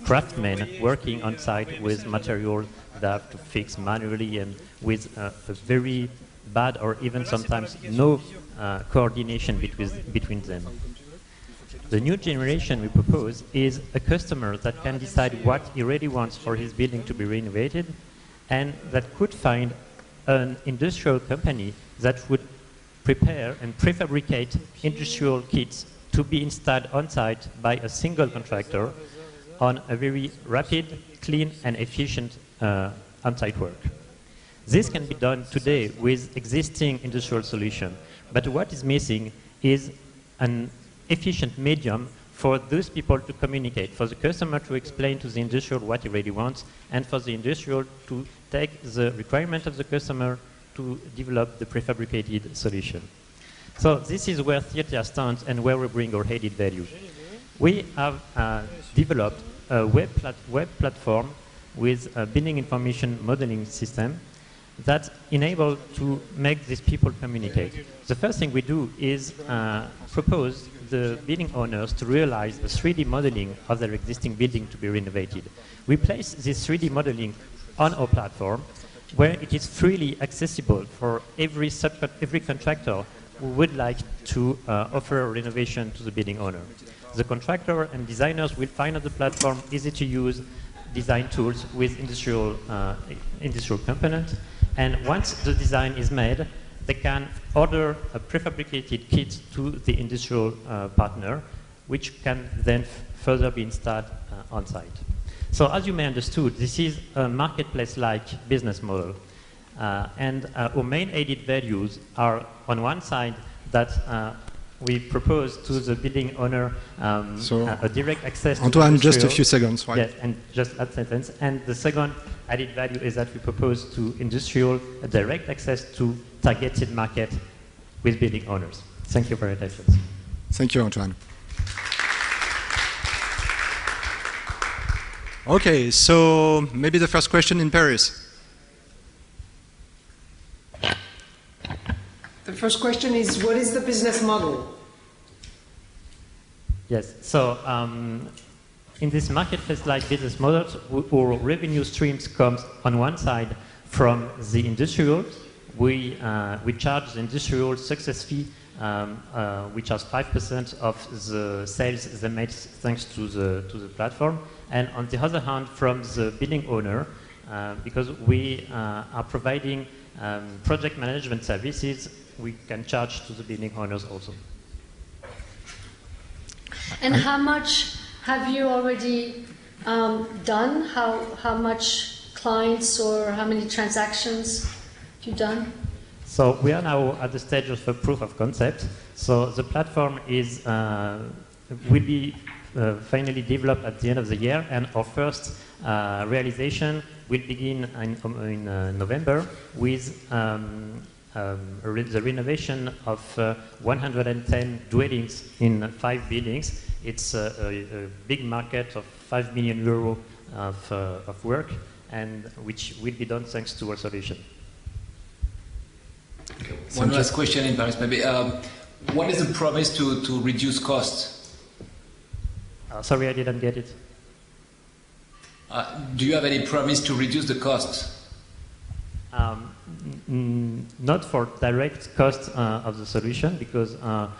craftsmen working on site with material that have to fix manually and with a very bad or even sometimes no coordination between them. The new generation we propose is a customer that can decide what he really wants for his building to be renovated, and that could find an industrial company that would prepare and prefabricate industrial kits to be installed on-site by a single contractor on a very rapid, clean, and efficient on-site work. This can be done today with existing industrial solution, but what is missing is an efficient medium for those people to communicate, for the customer to explain to the industrial what he really wants, and for the industrial to take the requirement of the customer to develop the prefabricated solution. So this is where Theatia stands and where we bring our added value. We have developed a web platform with a building information modeling system that enable to make these people communicate. The first thing we do is propose the building owners to realize the 3D modeling of their existing building to be renovated. We place this 3D modeling on our platform where it is freely accessible for every contractor who would like to offer a renovation to the building owner. The contractor and designers will find on the platform easy to use design tools with industrial components. And once the design is made, they can order a prefabricated kit to the industrial partner, which can then further be installed on site. So as you may understood, this is a marketplace-like business model. And our main added values are, on one side, that we propose to the building owner a direct access to Antoine, just a few seconds, right? Yes, and just that sentence. And the second added value is that we propose to industrial a direct access to targeted market with building owners. Thank you for your attention. Thank you, Antoine. Okay, so maybe the first question in Paris. The first question is, what is the business model? Yes, so in this marketplace-like business model, our revenue streams comes on one side from the industrials. We charge the industrial success fee, which has 5% of the sales they made thanks to the platform. And on the other hand, from the building owner, because we are providing project management services, we can charge to the building owners also. And how much have you already done? How much clients or how many transactions have you done? So we are now at the stage of a proof of concept. So the platform is will be finally developed at the end of the year, and our first realization will begin in November with the renovation of 110 dwellings in 5 buildings. It's a big market of 5 million euro of work, and which will be done thanks to our solution. Okay. One last question in Paris, maybe. What is the promise to reduce costs? Sorry, I didn't get it. Do you have any promise to reduce the costs? Not for direct cost of the solution, because our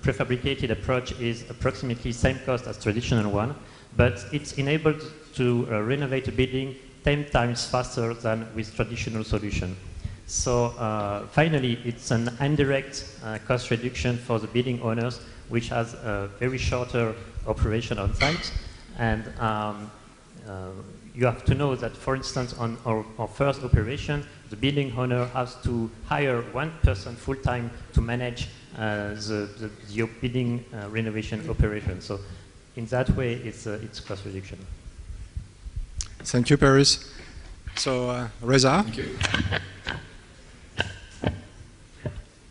prefabricated approach is approximately same cost as traditional one, but it's enabled to renovate a building 10 times faster than with traditional solution. So finally, it's an indirect cost reduction for the building owners, which has a very shorter operation on site. And you have to know that, for instance, on our first operation, the building owner has to hire one person full-time to manage the building renovation operation. So in that way, it's cost reduction. Thank you, Paris. So, Reza? Thank you.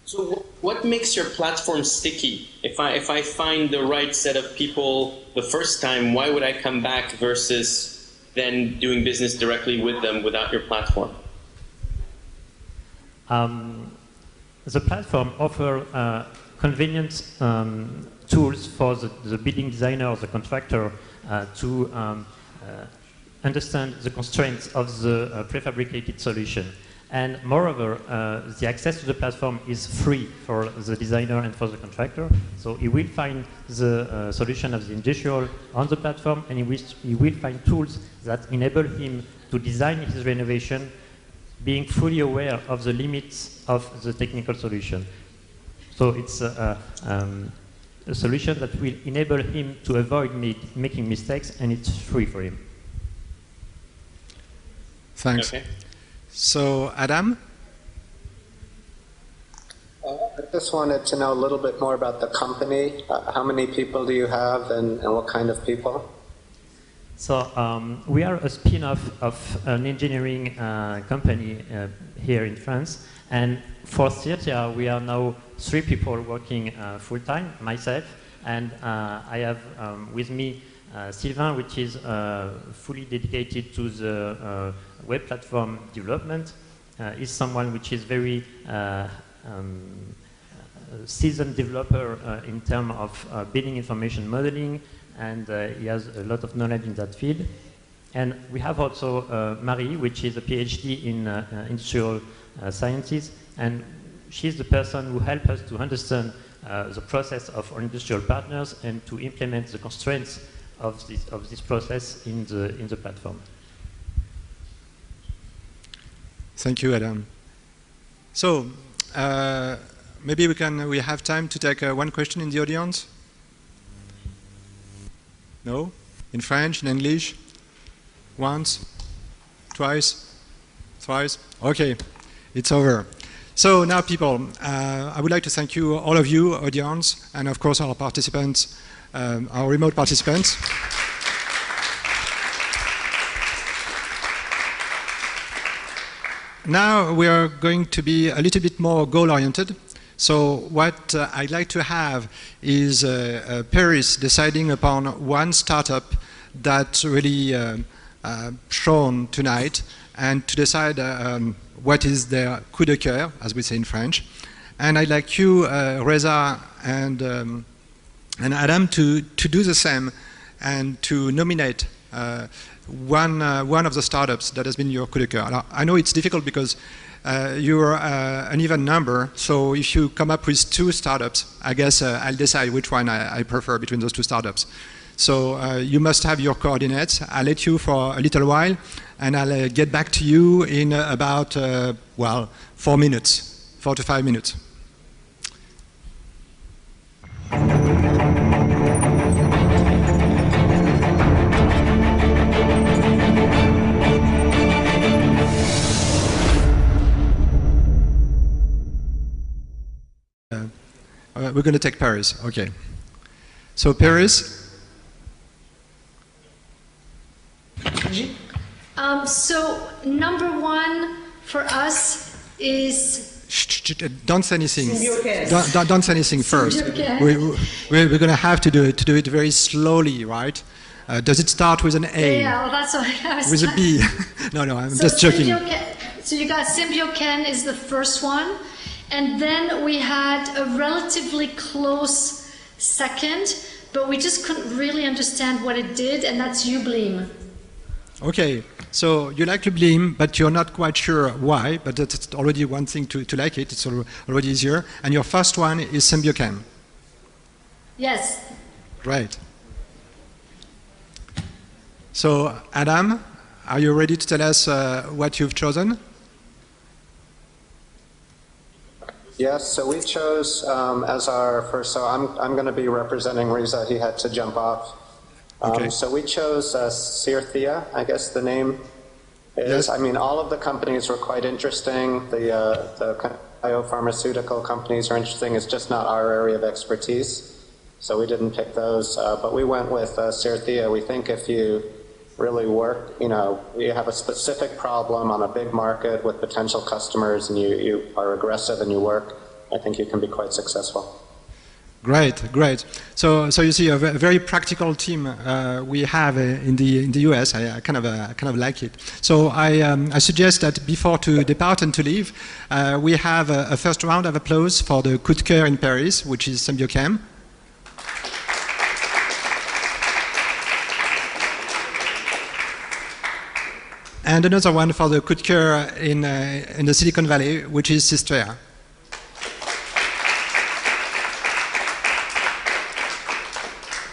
So what makes your platform sticky? If I find the right set of people the first time, why would I come back versus then doing business directly with them without your platform? The platform offers convenient tools for the building designer or the contractor to understand the constraints of the prefabricated solution. And moreover, the access to the platform is free for the designer and for the contractor. So he will find the solution of the industrial on the platform, and he will find tools that enable him to design his renovation, being fully aware of the limits of the technical solution. So it's a solution that will enable him to avoid making mistakes, and it's free for him. Thanks. Okay. So, Adam? I just wanted to know a little bit more about the company. How many people do you have, and what kind of people? So we are a spin-off of an engineering company here in France, and for Certia we are now 3 people working full-time, myself, and I have with me Sylvain, which is fully dedicated to the web platform development. Is someone which is very seasoned developer in terms of building information modeling, and he has a lot of knowledge in that field. And we have also Marie, which is a PhD in industrial sciences, and she's the person who helped us to understand the process of our industrial partners and to implement the constraints of this process in the platform. Thank you, Adam. So maybe we have time to take one question in the audience. No? In French, in English? Once? Twice? Thrice? Okay, it's over. So now, people, I would like to thank you, all of you, audience, and of course our participants, our remote participants. Now we are going to be a little bit more goal-oriented. So what I'd like to have is Paris deciding upon one startup that really shown tonight, and to decide what is their coup de cœur, as we say in French. And I'd like you, Reza and Adam, to do the same and to nominate one of the startups that has been your coup de cœur. I know it's difficult because you're an even number, so if you come up with 2 startups, I guess I'll decide which one I prefer between those 2 startups. So you must have your coordinates. I'll let you for a little while, and I'll get back to you in about, well, 4 minutes, 4 to 5 minutes. We're going to take Paris, okay. So Paris. So number 1 for us is... Don't say anything. Don't say anything first. We're going to have to do it very slowly, right? Does it start with an A? Yeah, well, that's what I was with a B? No, I'm just joking. So you got Symbioken is the first one. And then we had a relatively close second, but we just couldn't really understand what it did, and that's Ubleem. Okay, so you like Ubleem, but you're not quite sure why, but that's already one thing to like it. It's already easier. And your first one is Symbioken. Yes. Great. So, Adam, are you ready to tell us what you've chosen? Yes, so we chose as our first, so I'm going to be representing Reza, he had to jump off. Okay. So we chose Certia, I guess the name is. Yes. I mean, all of the companies were quite interesting. The biopharmaceutical companies are interesting. It's just not our area of expertise. So we didn't pick those, but we went with Certia. We think if you really work, you know, you have a specific problem on a big market with potential customers and you are aggressive and you work, I think you can be quite successful. Great, great. So you see a very practical team we have in the US. I kind of like it. So I suggest that before to depart and to leave, we have a first round of applause for the coup de cœur in Paris, which is Symbioken. and another one for the coup de cœur in the Silicon Valley, which is Sister.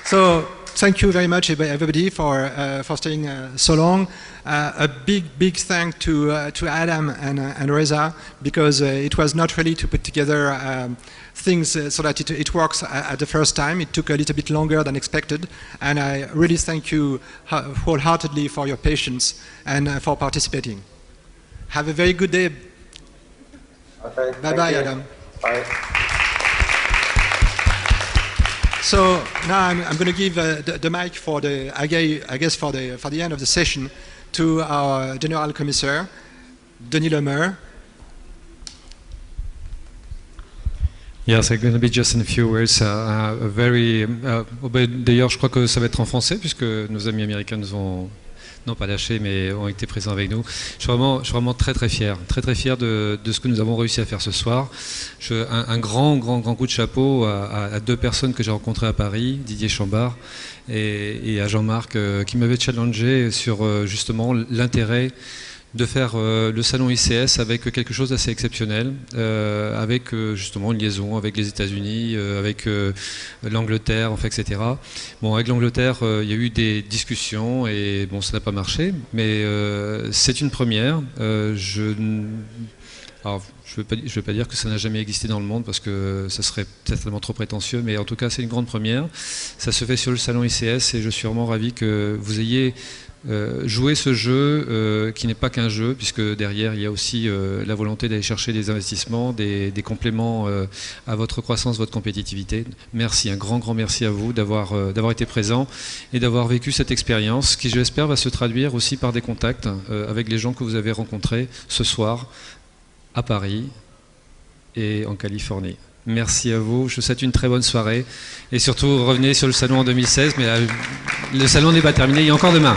So thank you very much, everybody, for staying so long. A big thank to Adam and Reza, because it was not really to put together things so that it works at the first time. It took a little bit longer than expected, and I really thank you wholeheartedly for your patience and for participating. Have a very good day. Okay, Bye-bye, Adam. Bye. So now I'm going to give the mic for I guess for the end of the session to our General Commissaire, Denis Lemeur. Yes, I'm going to be just in a few words. D'ailleurs, je crois que ça va être en français puisque nos amis américains nous ont non pas lâchés, mais ont été présents avec nous. Je suis vraiment très fier de ce que nous avons réussi à faire ce soir. Un grand coup de chapeau à deux personnes que j'ai rencontrées à Paris, Didier Chambard et à Jean-Marc, qui m'avaient challengé sur justement l'intérêt de faire le salon ICS avec quelque chose d'assez exceptionnel, avec justement une liaison avec les États-Unis, avec l'Angleterre, enfin, etc. Bon, avec l'Angleterre, il y a eu des discussions et bon, ça n'a pas marché, mais c'est une première. Alors, je ne veux pas dire que ça n'a jamais existé dans le monde parce que ça serait certainement trop prétentieux, mais en tout cas, c'est une grande première. Ça se fait sur le salon ICS et je suis vraiment ravi que vous ayez jouer ce jeu qui n'est pas qu'un jeu, puisque derrière il y a aussi la volonté d'aller chercher des investissements, des compléments à votre croissance, votre compétitivité. Merci, un grand merci à vous d'avoir été présent et d'avoir vécu cette expérience qui, je l'espère, va se traduire aussi par des contacts avec les gens que vous avez rencontrés ce soir à Paris et en Californie. Merci à vous, je vous souhaite une très bonne soirée et surtout revenez sur le salon en 2016, mais le salon n'est pas terminé, il y a encore demain.